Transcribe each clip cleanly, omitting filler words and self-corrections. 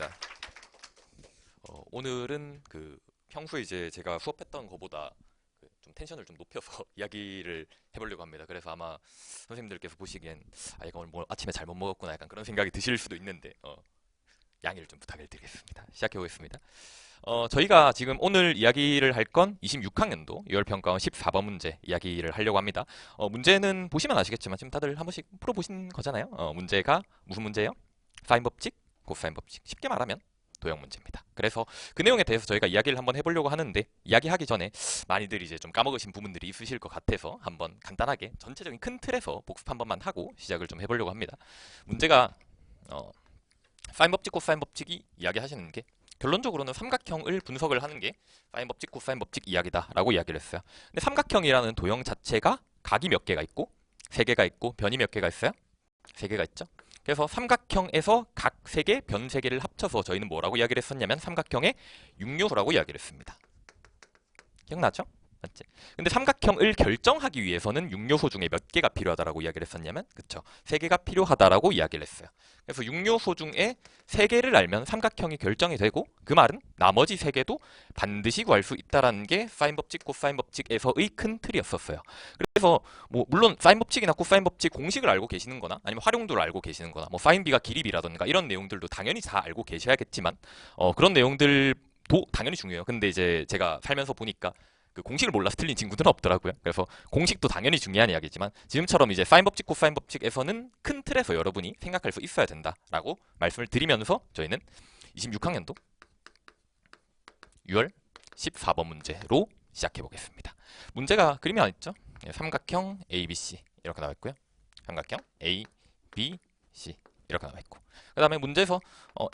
반갑습니다. 오늘은 평소에 이제 제가 수업했던 것보다 좀 텐션을 좀 높여서 이야기를 해보려고 합니다. 그래서 아마 선생님들께서 보시기엔 얘가 오늘 뭐 아침에 잘못 먹었구나 약간 그런 생각이 드실 수도 있는데 양해를 좀 부탁을 드리겠습니다. 시작해 보겠습니다. 저희가 지금 오늘 이야기를 할 건 26학년도 6월 평가원 14번 문제 이야기를 하려고 합니다. 문제는 보시면 아시겠지만 지금 다들 한 번씩 풀어보신 거잖아요. 문제가 무슨 문제예요? 사인 법칙, 코사인 법칙. 쉽게 말하면 도형 문제입니다. 그래서 그 내용에 대해서 저희가 이야기를 한번 해보려고 하는데 이야기하기 전에 많이들 이제 좀 까먹으신 부분들이 있으실 것 같아서 한번 간단하게 전체적인 큰 틀에서 복습 한 번만 하고 시작을 좀 해보려고 합니다. 문제가 사인 법칙, 코사인 법칙이 이야기하시는 게 결론적으로는 삼각형을 분석을 하는 게 사인 법칙, 코사인 법칙 이야기다라고 이야기를 했어요. 근데 삼각형이라는 도형 자체가 각이 몇 개가 있고 세 개가 있고 변이 몇 개가 있어요? 세 개가 있죠. 그래서 삼각형에서 각 세 개, 변 세 개를 합쳐서 저희는 뭐라고 이야기를 했었냐면 삼각형의 육요소라고 이야기를 했습니다. 기억나죠? 맞지? 근데 삼각형을 결정하기 위해서는 육요소 중에 몇 개가 필요하다라고 이야기를 했었냐면 그쵸? 세 개가 필요하다라고 이야기를 했어요. 그래서 육요소 중에 세 개를 알면 삼각형이 결정이 되고 그 말은 나머지 세 개도 반드시 구할 수 있다라는 게 사인 법칙, 코사인 법칙에서의 큰 틀이었었어요. 그래서 뭐 물론 사인 법칙이나 코사인 법칙 공식을 알고 계시는 거나 아니면 활용도를 알고 계시는 거나 뭐 사인 B가 길이 B라던가 이런 내용들도 당연히 다 알고 계셔야겠지만 그런 내용들도 당연히 중요해요. 근데 이제 제가 살면서 보니까 그 공식을 몰라서 틀린 친구들은 없더라고요. 그래서 공식도 당연히 중요한 이야기지만 지금처럼 이제 사인 법칙, 코사인 법칙에서는 큰 틀에서 여러분이 생각할 수 있어야 된다라고 말씀을 드리면서 저희는 26학년도 6월 14번 문제로 시작해 보겠습니다. 문제가 그림이 안 있죠? 삼각형 ABC 이렇게 나와 있고요. 삼각형 A, B, C 이렇게 나와 있고 그 다음에 문제에서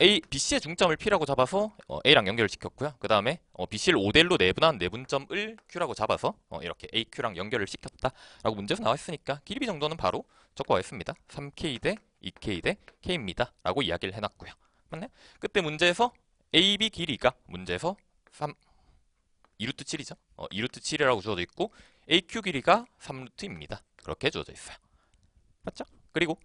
A, BC의 중점을 P라고 잡아서 A랑 연결을 시켰고요. 그 다음에 BC를 5대1로 내분한 내분점을 Q라고 잡아서 이렇게 AQ랑 연결을 시켰다라고 문제에서 나와 있으니까 길이 B 정도는 바로 적고 가겠습니다. 3K 대 2K 대 K입니다. 라고 이야기를 해놨고요. 맞나요? 그때 문제에서 AB 길이가 문제에서 2루트 7이죠. 2루트 7이라고 주어져 있고 AQ 길이가 3루트입니다. 그렇게 주어져 있어요. 맞죠? 그리고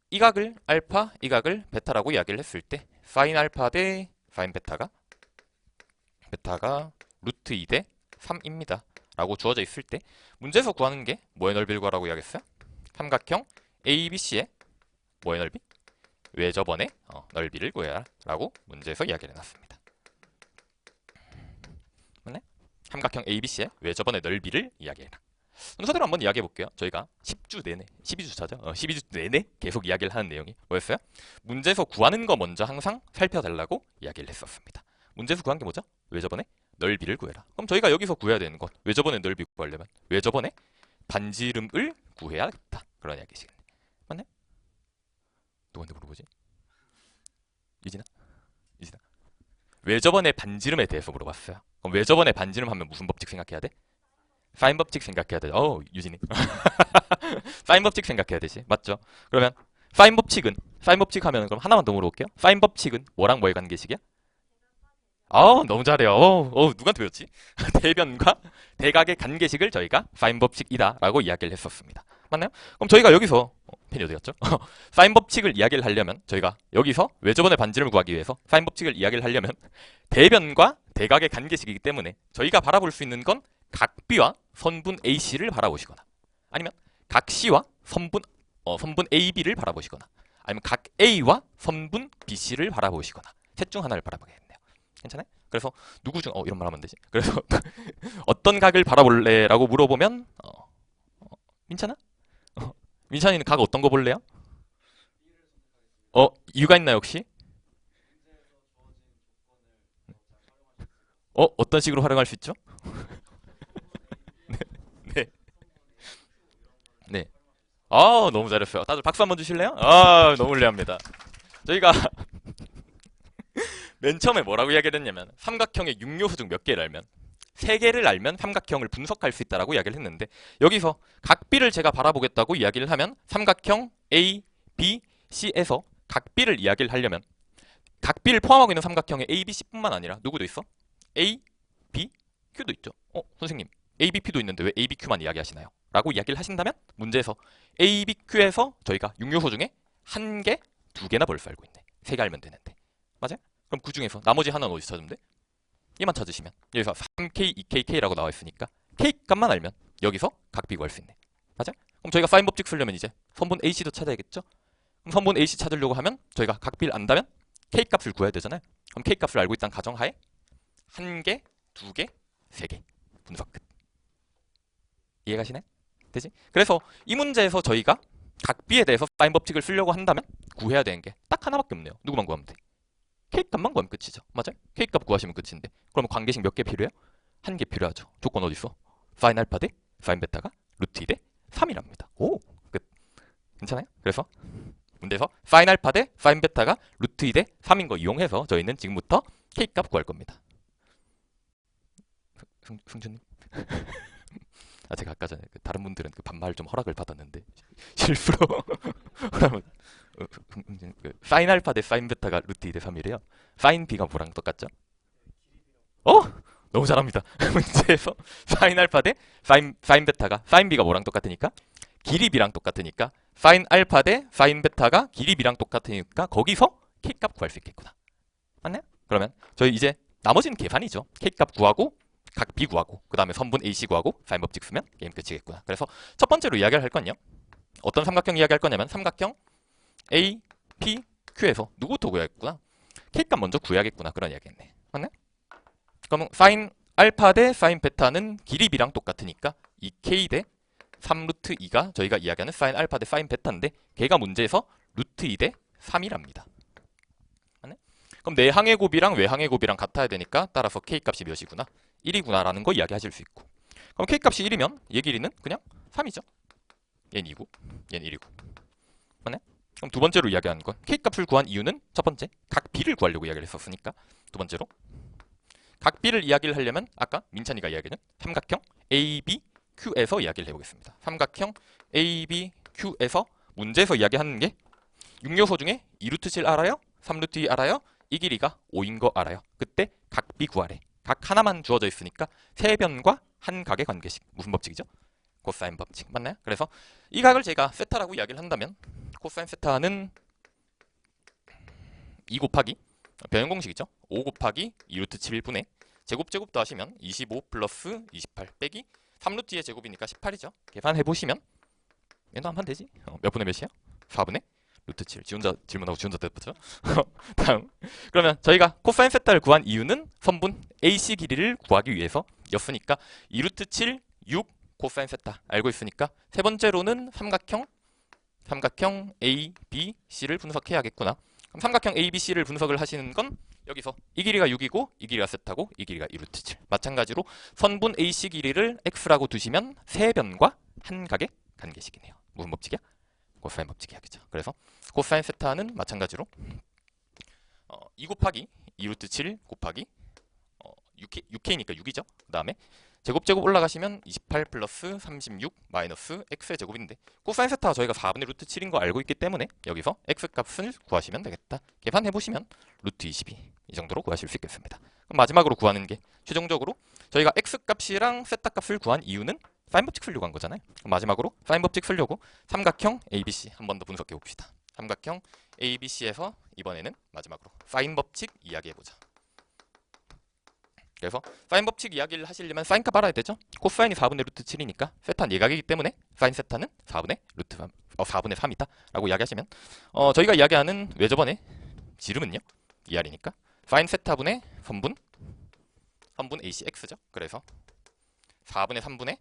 이 각을 알파, 이 각을 베타라고 이야기를 했을 때 사인 알파 대 사인 베타가 루트 2 대 3입니다. 라고 주어져 있을 때 문제에서 구하는 게 뭐의 넓이를 구하라고 이야기했어요? 삼각형 ABC의 뭐의 넓이? 외접원의 넓이를 구해라 라고 문제에서 이야기를 해놨습니다. 맞네? 삼각형 ABC의 외접원의 넓이를 이야기해라. 순서대로 한번 이야기해 볼게요. 저희가 10주 내내, 12주 차죠? 12주 내내 계속 이야기를 하는 내용이 뭐였어요? 문제에서 구하는 거 먼저 항상 살펴달라고 이야기를 했었습니다. 문제에서 구한 게 뭐죠? 외접원의 넓이를 구해라. 그럼 저희가 여기서 구해야 되는 건 외접원의 넓이 구하려면 외접원의 반지름을 구해야겠다. 그런 이야기시겠네. 맞네? 누구한테 물어보지? 유진아? 유진아? 외접원의 반지름에 대해서 물어봤어요. 그럼 외접원의 반지름 하면 무슨 법칙 생각해야 돼? 사인 법칙 생각해야 돼. 유진이. 사인 법칙 생각해야 되지. 맞죠? 그러면 사인 법칙 하면 그럼 하나만 더 물어볼게요. 사인 법칙은 뭐랑 뭐의 관계식이야? 너무 잘해요. 누구한테 배웠지? 대변과 대각의 관계식을 저희가 사인 법칙이다라고 이야기를 했었습니다. 맞나요? 그럼 저희가 여기서 펜이 어디 갔죠? 사인 법칙을 이야기를 하려면 저희가 여기서 외접원의 반지름을 구하기 위해서 사인 법칙을 이야기를 하려면 대변과 대각의 관계식이기 때문에 저희가 바라볼 수 있는 건 각 B와 선분 AC를 바라보시거나 아니면 각 C와 선분 AB를 바라보시거나 아니면 각 A와 선분 BC를 바라보시거나 셋 중 하나를 바라보겠네요. 괜찮아요? 그래서 누구 중 이런 말 하면 안 되지. 그래서 어떤 각을 바라볼래라고 물어보면 민찬아? 민찬이는 각 어떤 거 볼래요? 이유가 있나요 혹시? 어떤 식으로 활용할 수 있죠? 네. 네. 너무 잘했어요. 다들 박수 한번 주실래요? 너무 훌륭합니다. 저희가 맨 처음에 뭐라고 이야기를 했냐면 삼각형의 육요소 중 몇 개를 알면 세 개를 알면 삼각형을 분석할 수 있다라고 이야기를 했는데 여기서 각 B를 제가 바라보겠다고 이야기를 하면 삼각형 A, B, C에서 각 B를 이야기를 하려면 각 B를 포함하고 있는 삼각형의 A, B, C뿐만 아니라 누구도 있어? A, B, Q도 있죠. 선생님 A, B, P도 있는데 왜 A, B, Q만 이야기하시나요? 라고 이야기를 하신다면 문제에서 A, B, Q에서 저희가 육요소 중에 한 개, 두 개나 벌써 알고 있네. 세 개 알면 되는데 맞아요? 그럼 그 중에서 나머지 하나는 어디서 찾으면 돼? 얘만 찾으시면 여기서 3K, 2KK라고 나와 있으니까 K 값만 알면 여기서 각비 구할 수 있네. 맞아요? 그럼 저희가 사인 법칙 쓰려면 이제 선분 AC도 찾아야겠죠? 그럼 선분 AC 찾으려고 하면 저희가 각비를 안다면 K 값을 구해야 되잖아요. 그럼 K 값을 알고 있다는 가정하에 1개, 2개, 3개 분석 끝. 이해가시나요? 되지? 그래서 이 문제에서 저희가 각비에 대해서 사인 법칙을 쓰려고 한다면 구해야 되는 게 딱 하나밖에 없네요. 누구만 구하면 돼? K값만 구하면 끝이죠. 맞아요? K값 구하시면 끝인데 그러면 관계식 몇 개 필요해요? 1개 필요하죠. 조건 어디 있어? 사인 알파 대 사인 베타가 루트 2 대 3이랍니다. 오! 끝. 괜찮아요? 그래서 문제에서 사인 알파 대 사인 베타가 루트 2 대 3인 거 이용해서 저희는 지금부터 K값 구할 겁니다. 승준님? 아, 제가 아까 전에 다른 분들은 그 반말 좀 허락을 받았는데 실수로 그러면 사인 알파 대 사인 베타가 루트 2 대 3이래요. 사인 B가 뭐랑 똑같죠? 어? 너무 잘합니다. 문제에서 사인 알파 대 사인 베타가 사인 B가 뭐랑 똑같으니까? 길이 B랑 똑같으니까 사인 알파 대 사인 베타가 길이 B랑 똑같으니까 거기서 K값 구할 수 있겠구나. 맞나요? 그러면 저희 이제 나머지는 계산이죠. K값 구하고 각 B 구하고 그 다음에 선분 AC 구하고 사인 법칙 쓰면 게임 끝이겠구나. 그래서 첫 번째로 이야기를 할 건요. 어떤 삼각형 이야기할 거냐면 삼각형 A, P, Q에서 누구부터 구해야겠구나. K값 먼저 구해야겠구나. 그런 이야기겠네. 맞나요? 그럼 사인 알파 대 사인 베타는 길이 B랑 똑같으니까 2K 대 3루트 2가 저희가 이야기하는 사인 알파 대 사인 베타인데 걔가 문제에서 루트 2 대 3이랍니다. 맞네? 그럼 내항의 곱이랑 외항의 곱이랑 같아야 되니까 따라서 K값이 몇이구나? 1이구나 라는 거 이야기하실 수 있고 그럼 K값이 1이면 얘 길이는 그냥 3이죠. 얘는 2고 얘는 1이고 맞네? 그럼 두 번째로 이야기하는 건 K값을 구한 이유는 첫 번째 각 B를 구하려고 이야기를 했었으니까 두 번째로 각 B를 이야기를 하려면 아까 민찬이가 이야기는 삼각형 ABQ에서 이야기를 해보겠습니다. 삼각형 ABQ에서 문제에서 이야기하는 게 6요소 중에 2루트 7 알아요? 3루트 2 알아요? 이 길이가 5인 거 알아요. 그때 각 B 구하래. 각 하나만 주어져 있으니까 세 변과 한 각의 관계식. 무슨 법칙이죠? 코사인 법칙. 맞나요? 그래서 이 각을 제가 세타라고 이야기를 한다면 코사인 세타는 2 곱하기 변형 공식이죠. 5 곱하기 2루트 7분의 제곱도 하시면 25 플러스 28 빼기 3루트 2의 제곱이니까 18이죠. 계산해보시면 얘도 한판 되지? 몇 분의 몇이야? 4분의 루트 7. 지 혼자 질문하고 지 혼자 대답하죠. 다음. 그러면 저희가 코사인 세타를 구한 이유는 선분 AC 길이를 구하기 위해서 였으니까 2루트 7, 6 코사인 세타 알고 있으니까 세 번째로는 삼각형 A, B, C를 분석해야겠구나. 그럼 삼각형 A, B, C를 분석을 하시는 건 여기서 이 길이가 6이고 이 길이가 세타고 이 길이가 2루트 7. 마찬가지로 선분 AC 길이를 X라고 두시면 세 변과 한 각의 관계식이네요. 무슨 법칙이야? 코사인 법칙이야. 그죠? 그래서 코사인 세타는 마찬가지로 2 곱하기 2루트 7 곱하기 6K니까 6이죠. 그 다음에 제곱 올라가시면 28 플러스 36 마이너스 X의 제곱인데 코사인 세타가 저희가 4분의 루트 7인 거 알고 있기 때문에 여기서 X 값을 구하시면 되겠다. 계산해보시면 루트 22 이 정도로 구하실 수 있겠습니다. 그럼 마지막으로 구하는 게 최종적으로 저희가 X 값이랑 세타 값을 구한 이유는 사인 법칙 쓰려고 한 거잖아요. 그럼 마지막으로 사인 법칙 쓰려고 삼각형 ABC 한 번 더 분석해 봅시다. 삼각형 ABC에서 이번에는 마지막으로 사인 법칙 이야기해보자. 그래서 사인 법칙 이야기를 하시려면 사인 값 알아야 되죠. 코사인이 4분의 루트 7이니까 세타는 예각이기 때문에 사인 세타는 4분의 루트 3, 4분의 3이다 라고 이야기하시면 저희가 이야기하는 외접원의 지름은요 2R이니까 사인 세타분의 선분 ACX죠. 그래서 4분의 3분의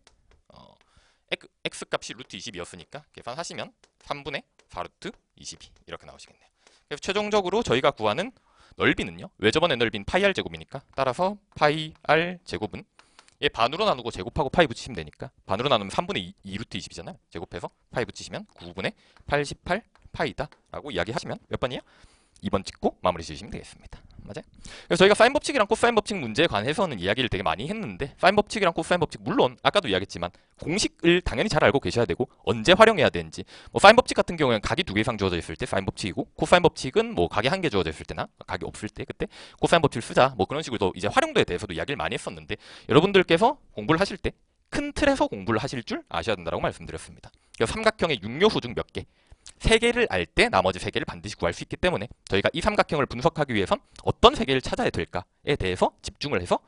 X 값이 루트 20이었으니까 계산하시면 3분의 4루트 22 이렇게 나오시겠네요. 그래서 최종적으로 저희가 구하는 넓이는요. 외접원의 넓이는 파이 R 제곱이니까 따라서 파이 R 제곱은 얘 반으로 나누고 제곱하고 파이 붙이시면 되니까 반으로 나누면 3분의 2 루트 20이잖아요. 제곱해서 파이 붙이시면 9분의 88 파이다 라고 이야기하시면 몇 번이에요? 2번 찍고 마무리 지으시면 되겠습니다. 맞아요? 그래서 저희가 사인 법칙이랑 코사인 법칙 문제에 관해서는 이야기를 되게 많이 했는데 사인 법칙이랑 코사인 법칙 물론 아까도 이야기했지만 공식을 당연히 잘 알고 계셔야 되고 언제 활용해야 되는지 뭐 사인 법칙 같은 경우에는 각이 2개 이상 주어져 있을 때 사인 법칙이고 코사인 법칙은 뭐 각이 1개 주어져 있을 때나 각이 없을 때 그때 코사인 법칙을 쓰자 뭐 그런 식으로 이제 활용도에 대해서도 이야기를 많이 했었는데 여러분들께서 공부를 하실 때 큰 틀에서 공부를 하실 줄 아셔야 된다고 말씀드렸습니다. 그래서 삼각형의 6요소 중 몇 개 3개를 알 때 나머지 3개를 반드시 구할 수 있기 때문에 저희가 이 삼각형을 분석하기 위해선 어떤 3개를 찾아야 될까에 대해서 집중을 해서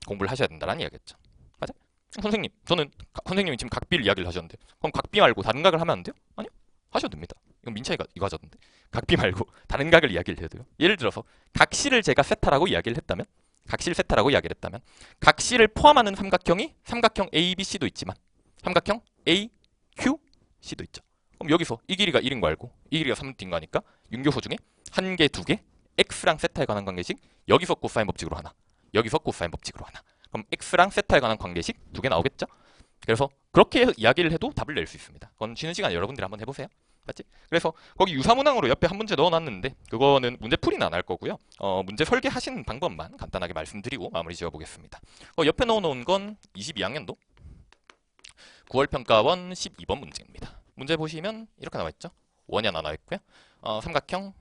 공부를 하셔야 된다는 이야기였죠. 맞아? 선생님, 선생님이 지금 각비를 이야기를 하셨는데 그럼 각비 말고 다른 각을 하면 안 돼요? 아니요. 하셔도 됩니다. 이건 민차이가 이거 하셨는데 각비 말고 다른 각을 이야기를 해도 돼요. 예를 들어서 각시를 제가 세타라고 이야기를 했다면 각시를 포함하는 삼각형이 삼각형 ABC도 있지만 삼각형 AQC도 있죠. 그럼 여기서 이 길이가 1인 거 알고 이 길이가 3인 거 아니까 윤교호 중에 1개, 2개 x랑 세타에 관한 관계식 여기서 코사인 법칙으로 하나 여기서 코사인 법칙으로 하나 그럼 x랑 세타에 관한 관계식 2개 나오겠죠? 그래서 그렇게 이야기를 해도 답을 낼 수 있습니다. 그건 쉬는 시간에 여러분들이 한번 해보세요. 맞지? 그래서 거기 유사문항으로 옆에 한 문제 넣어놨는데 그거는 문제풀이는 안 할 거고요. 문제 설계하시는 방법만 간단하게 말씀드리고 마무리 지어보겠습니다. 옆에 넣어놓은 건 22학년도 9월 평가원 12번 문제입니다. 문제 보시면 이렇게 나와있죠. 원이 하나 나와있고요. 삼각형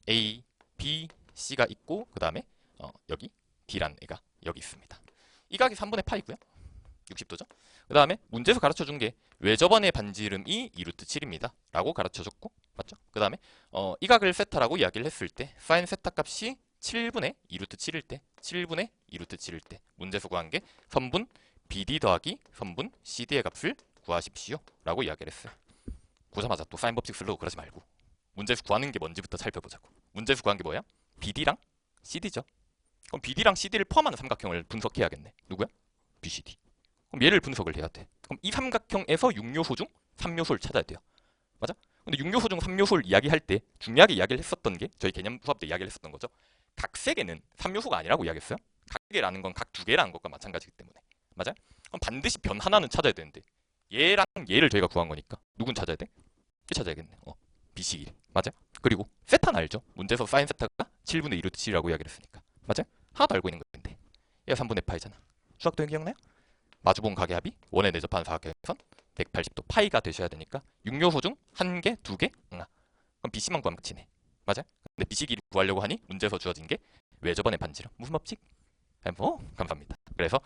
A, B, C가 있고 그 다음에 여기 D라는 애가 여기 있습니다. 이 각이 3분의 파이고요. 60도죠. 그 다음에 문제에서 가르쳐준 게 외접원의 반지름이 2루트 7입니다. 라고 가르쳐줬고 맞죠? 그 다음에 이 각을 세타라고 이야기를 했을 때 사인 세타 값이 7분의 2루트 7일 때 7분의 2루트 7일 때 문제에서 구한 게 선분 BD 더하기 선분 CD의 값을 구하십시오. 라고 이야기를 했어요. 보자마자 또 사인 법칙 쓰려고 그러지 말고 문제에서 구하는 게 뭔지부터 살펴보자고. 문제에서 구한 게 뭐야? BD랑 CD죠. 그럼 BD랑 CD를 포함하는 삼각형을 분석해야겠네. 누구야? BCD. 그럼 얘를 분석을 해야 돼. 그럼 이 삼각형에서 6요소 중 3요소를 찾아야 돼요. 맞아? 근데 6요소 중 3요소를 이야기할 때 중요하게 이야기를 했었던 게 저희 개념 수업 때 이야기를 했었던 거죠. 각 3개는 3요소가 아니라고 이야기했어요. 각 3개라는 건 각 2개라는 것과 마찬가지이기 때문에. 맞아요? 그럼 반드시 변 하나는 찾아야 되는데 얘랑 얘를 저희가 구한 거니까 누군 찾아야 돼? 얘 찾아야겠네. BC1. 맞아요? 그리고 세타는 알죠? 문제에서 사인 세타가 7분의 2루트 7이라고 이야기를 했으니까. 맞아요? 하나도 알고 있는 건데 얘가 3분의 파이잖아. 수학 도형 기억나요? 마주본 각의합이 원에 내접하는 사각형에선 180도 파이가 되셔야 되니까 6요소 중 1개, 2개? 응. 그럼 BC만 구하면 끝이네. 맞아요? 근데 BC 길이 구하려고 하니 문제에서 주어진 게 외접원의 반지름. 무슨 법칙? 감사합니다. 그래서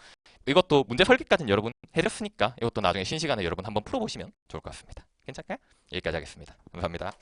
이것도 문제 설계까지는 여러분 해줬으니까 이것도 나중에 쉬는 시간에 여러분 한번 풀어보시면 좋을 것 같습니다. 괜찮을까요? 여기까지 하겠습니다. 감사합니다.